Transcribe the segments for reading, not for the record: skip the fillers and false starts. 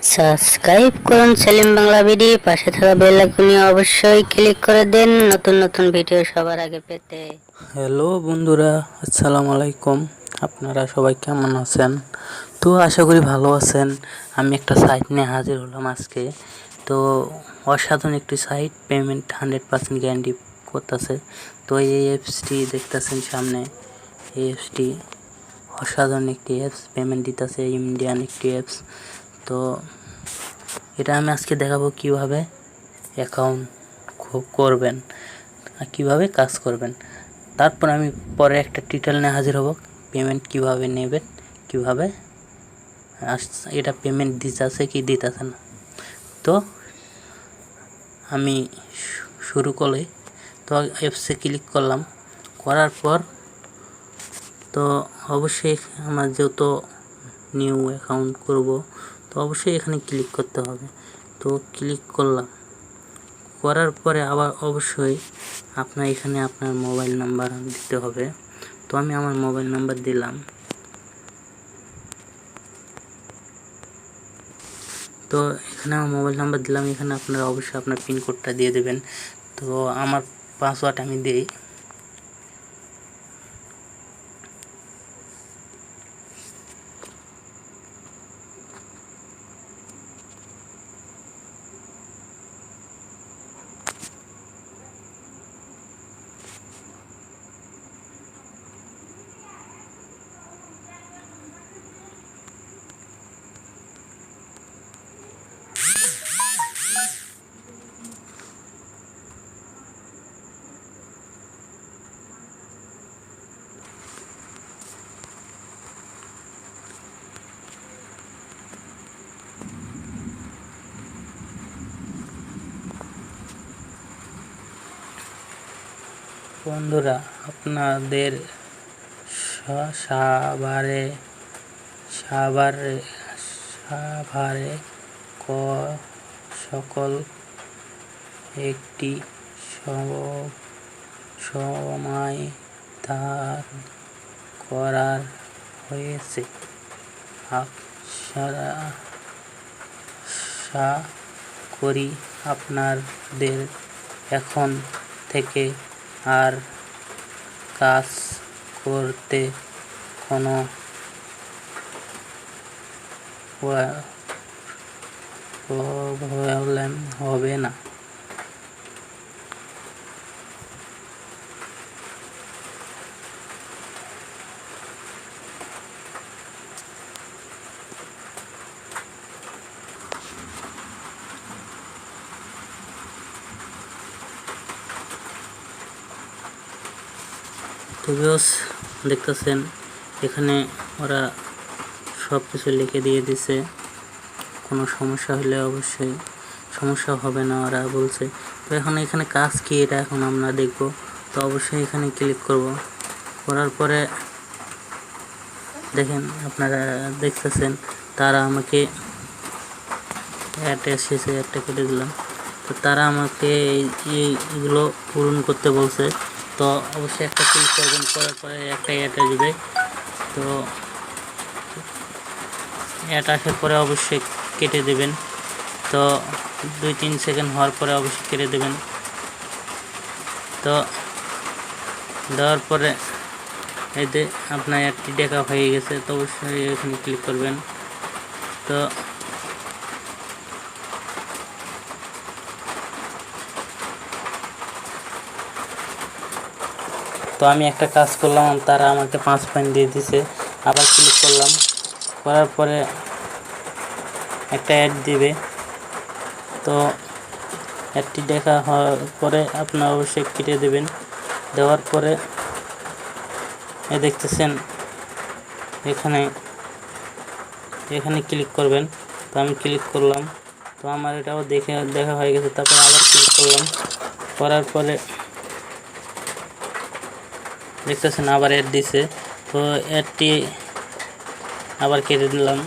Subscribe করুন Selim Bangla video, পাশে থাকা বেল আইকনে অবশ্যই ক্লিক করে দেন নতুন নতুন ভিডিও সবার আগে পেতে। হ্যালো বন্ধুরা, আসসালামু আলাইকুম। আপনারা সবাই কেমন আছেন? তো আশা করি ভালো আছেন। আমি একটা সাইট নিয়ে হাজির হলাম আজকে। তো অসাধারণ একটি সাইট, পেমেন্ট 100% গ্যারান্টি করতেছে। তো এই অ্যাপসটি দেখতেছেন সামনে, এই অ্যাপসটি অসাধারণ একটি অ্যাপস, পেমেন্ট দিতেছে, ইন্ডিয়ান একটি অ্যাপস। তো এটা আমি আজকে দেখাবো কিভাবে অ্যাকাউন্ট করবেন, কিভাবে কাজ করবেন। তারপর আমি পরে একটা টিউটোরিয়াল নিয়ে হাজির হব, পেমেন্ট কিভাবে নেবেন, কিভাবে এটা পেমেন্ট দিতেছে কি দিতেছে না। তো আমি শুরু করে তো অ্যাপসে ক্লিক করলাম, করার পর তো অবশ্যই আমার যেহেতু নিউ অ্যাকাউন্ট করব, তো অবশ্যই এখানে ক্লিক করতে হবে। তো ক্লিক করলাম, করার পরে আবার অবশ্যই আপনার এখানে আপনার মোবাইল নাম্বার দিতে হবে। তো আমি আমার মোবাইল নাম্বার দিলাম। তো এখানে আমার মোবাইল নাম্বার দিলাম, এখানে আপনারা অবশ্যই আপনার পিনকোডটা দিয়ে দেবেন। তো আমার পাসওয়ার্ড আমি দিই। বন্ধুরা, আপনাদের সাভারে সাভারে সাভারে সকল একটি সমাধান করার হয়েছে। আশা করি আপনাদের এখন থেকে আর কাজ করতে কোনো প্রবলেম হবে না। তো ভিউয়ার্স, দেখতেছেন এখানে ওরা সব কিছু লিখে দিয়ে দিছে। কোনো সমস্যা হলে অবশ্যই সমস্যা হবে না ওরা বলছে। তো এখন এখানে কাজ কি এটা এখন আমরা দেখব। তো অবশ্যই এখানে ক্লিক করব, করার পরে দেখেন আপনারা দেখতেছেন তারা আমাকে অ্যাড এসেছে, অ্যাডটা কেটে দিলাম। তো তারা আমাকে এইগুলো পূরণ করতে বলছে। তো অবশ্যই একটা ক্লিক করবেন, করার পরে একটা অ্যাড আসবে। তো অ্যাড আসার পরে অবশ্যই কেটে দেবেন। তো 2-3 সেকেন্ড হওয়ার পরে অবশ্যই কেটে দেবেন। তো দেওয়ার পরে এতে আপনার অ্যাডটি দেখা হয়ে গেছে। তো অবশ্যই এখানে ক্লিক করবেন। তো আমি একটা কাজ করলাম, তারা আমাকে 5 পয়েন্ট দিয়ে দিছে। আবার ক্লিক করলাম, করার পরে একটা অ্যাড দিবে। তো অ্যাডটি দেখা হওয়ার পরে আপনারা অবশ্যই কেটে দেবেন। দেওয়ার পরে দেখতেছেন এখানে ক্লিক করবেন। তো আমি ক্লিক করলাম, তো আমার এটাও দেখা হয়ে গেছে। তারপরে আবার ক্লিক করলাম, করার পরে দেখতেছেন আবার অ্যাড দিছে। তো অ্যাডটি আবার কেটে দিলাম।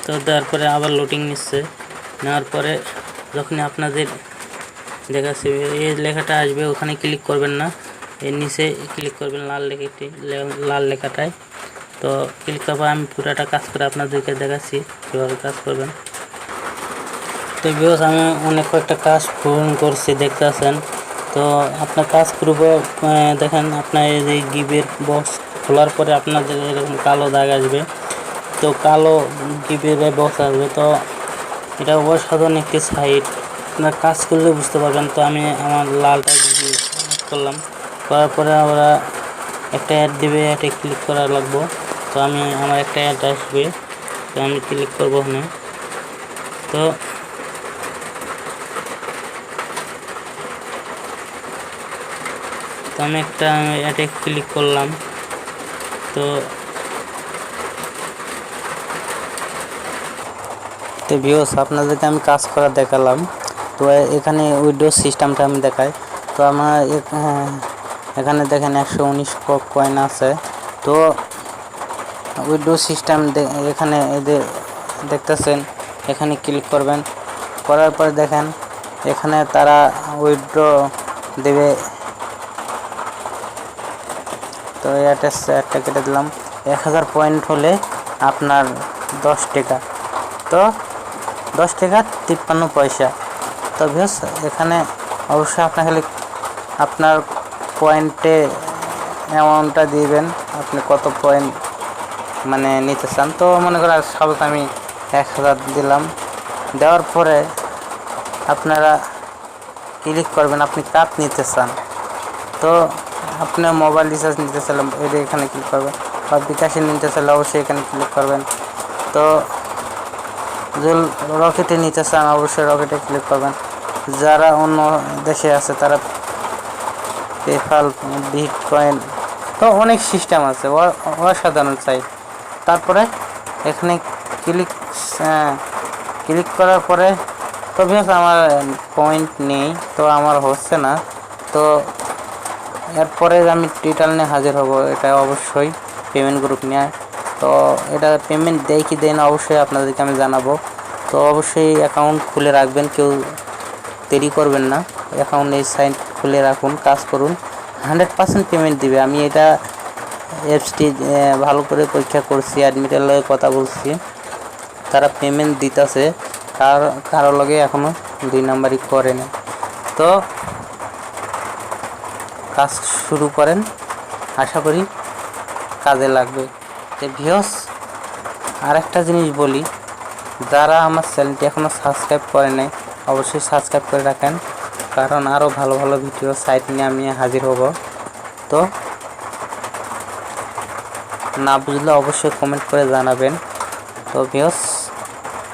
তো দেওয়ার পরে আবার লোডিং নিচ্ছে। নেওয়ার পরে যখনই আপনাদের দেখাচ্ছে এই লেখাটা আসবে, ওখানে ক্লিক করবেন না, এর নিচে ক্লিক করবেন লাল লেখাটায়। তো তো ক্লিক করবো। আমি পুরোটা কাজ করে আপনাদেরকে দেখাচ্ছি কীভাবে কাজ করবেন। তো ভিউয়ার্স, আমি অনেক কয়েকটা কাজ পূরণ করছি, দেখতে আছেন। তো আপনার কাজ করব, দেখেন আপনার এই যে গিভের বক্স খোলার পরে আপনাদের এরকম কালো দাগ আসবে। তো কালো গিভের বক্স আসবে। তো এটা অসাধারণ একটি সাইট, আপনার কাজ করলে বুঝতে পারবেন। তো আমি আমার লালটা করলাম, করার পরে আমরা একটা অ্যাড দিবে, অ্যাডে ক্লিক করা লাগবো। তো আমি আমার একটা অ্যাড আসবে, তো আমি ক্লিক করবো ওখানে। তো আমি একটা অ্যাডে ক্লিক করলাম। তো ভিউয়ার্স, আপনাদেরকে আমি কাজ করা দেখালাম। তো এখানে উইন্ডোজ সিস্টেমটা আমি দেখাই। তো আমার এখানে দেখেন 119 কয়েন আছে। তো উইন্ডোজ সিস্টেম এখানে এদের দেখতেছেন, এখানে ক্লিক করবেন। করার পর দেখেন এখানে তারা উইথড্র দেবে। তো একটা কেটে দিলাম। 1000 পয়েন্ট হলে আপনার 10 টাকা। তো 10 টাকা 53 পয়সা। তো ভিউয়ার্স, এখানে অবশ্যই আপনার খালি আপনার পয়েন্টে অ্যামাউন্টটা দিবেন, আপনি কত পয়েন্ট মানে নিতে চান। তো মনে করেন সাপোজ আমি 1000 দিলাম। দেওয়ার পরে আপনারা ক্লিক করবেন আপনি কার্ড নিতে চান। তো আপনার মোবাইল রিচার্জ নিতে চাইলাম, এটা এখানে ক্লিক করবেন। বা বিকাশে নিতে চাইলে অবশ্যই এখানে ক্লিক করবেন। তো যে রকেটে নিতে চান অবশ্যই রকেটে ক্লিক করবেন। যারা অন্য দেশে আছে তারা পেপ্যাল, বিটকয়েন, তো অনেক সিস্টেম আছে, অসাধারণ সাইট। তারপরে এখানে ক্লিক করার পরে তো ভিউয়ার্স আমার পয়েন্ট নেই, তো আমার হচ্ছে না। তো এরপরে আমি টিটাল নিয়ে হাজির হব, এটা অবশ্যই পেমেন্ট গ্রুপ নিয়ে। তো এটা পেমেন্ট দেয় কি দেয় না অবশ্যই আপনাদেরকে আমি জানাবো। তো অবশ্যই অ্যাকাউন্ট খুলে রাখবেন, কেউ দেরি করবেন না। অ্যাকাউন্ট এই সাইট খুলে রাখুন, কাজ করুন, 100% পেমেন্ট দিবে। আমি এটা অ্যাপসটি ভালো করে পরীক্ষা করছি, অ্যাডমিটের লগে কথা বলছি, তারা পেমেন্ট দিতেছে। কারো লগে এখনও 2 নাম্বারই করে না। তো কাজ শুরু করেন, আশা করি কাজে লাগবে। তো ভিউয়ার্স, আরেকটা জিনিস বলি, যারা আমার চ্যানেলটি এখনও সাবস্ক্রাইব করে নাই অবশ্যই সাবস্ক্রাইব করে রাখেন, কারণ আরও ভালো ভালো ভিডিও সাইট নিয়ে আমি হাজির হব। তো না বুঝলে অবশ্যই কমেন্ট করে জানাবেন। তো ভিউয়ার্স,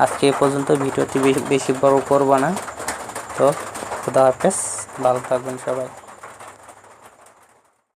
আজকে এই পর্যন্ত, ভিডিওটি বেশি বড় করব না। তো খুদা হাফেজ, ভালো থাকবেন সবাই।